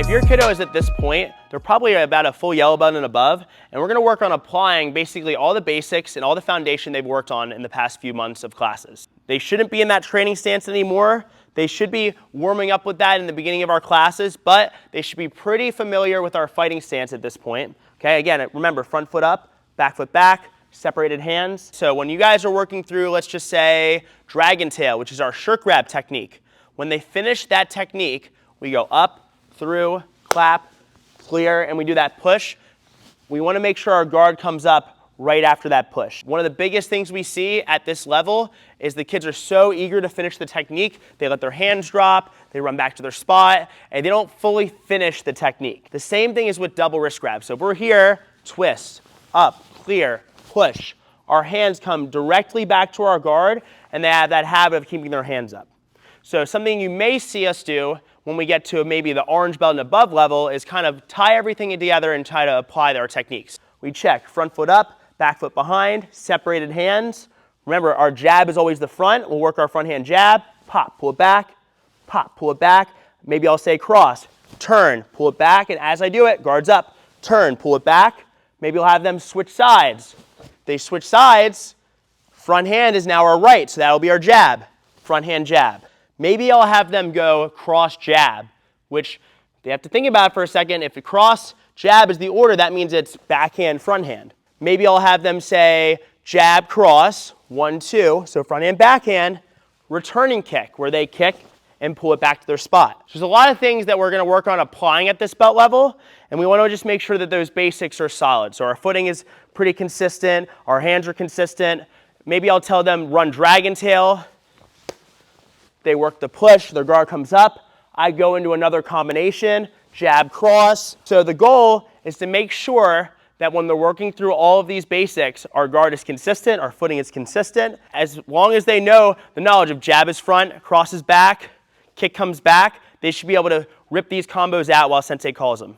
your kiddo is at this point, they're probably about a full yellow belt and above, and we're going to work on applying basically all the basics and all the foundation they've worked on in the past few months of classes. They shouldn't be in that training stance anymore. They should be warming up with that in the beginning of our classes, but they should be pretty familiar with our fighting stance at this point. Okay, again, remember, front foot up, back foot back, separated hands. So when you guys are working through, let's just say, dragon tail, which is our shirt grab technique, when they finish that technique, we go up, through, clap, clear, and we do that push. We want to make sure our guard comes up right after that push. One of the biggest things we see at this level is the kids are so eager to finish the technique, they let their hands drop, they run back to their spot, and they don't fully finish the technique. The same thing is with double wrist grab. So if we're here, twist, up, clear, push. Our hands come directly back to our guard, and they have that habit of keeping their hands up. So something you may see us do when we get to maybe the orange belt and above level is kind of tie everything together and try to apply our techniques. We check front foot up, back foot behind, separated hands. Remember, our jab is always the front. We'll work our front hand jab, pop, pull it back, pop, pull it back. Maybe I'll say cross, turn, pull it back, and as I do it, guards up, turn, pull it back. Maybe we'll have them switch sides. They switch sides, front hand is now our right, so that'll be our jab, front hand jab. Maybe I'll have them go cross jab, which they have to think about for a second. If the cross jab is the order, that means it's backhand, front hand. Maybe I'll have them say jab, cross, 1, 2, so front hand, backhand, returning kick, where they kick and pull it back to their spot. There's a lot of things that we're going to work on applying at this belt level, and we want to just make sure that those basics are solid. So our footing is pretty consistent, our hands are consistent. Maybe I'll tell them run dragon tail. They work the push, their guard comes up. I go into another combination, jab, cross. So the goal is to make sure that when they're working through all of these basics, our guard is consistent, our footing is consistent. As long as they know the knowledge of jab is front, cross is back, kick comes back, they should be able to rip these combos out while sensei calls them.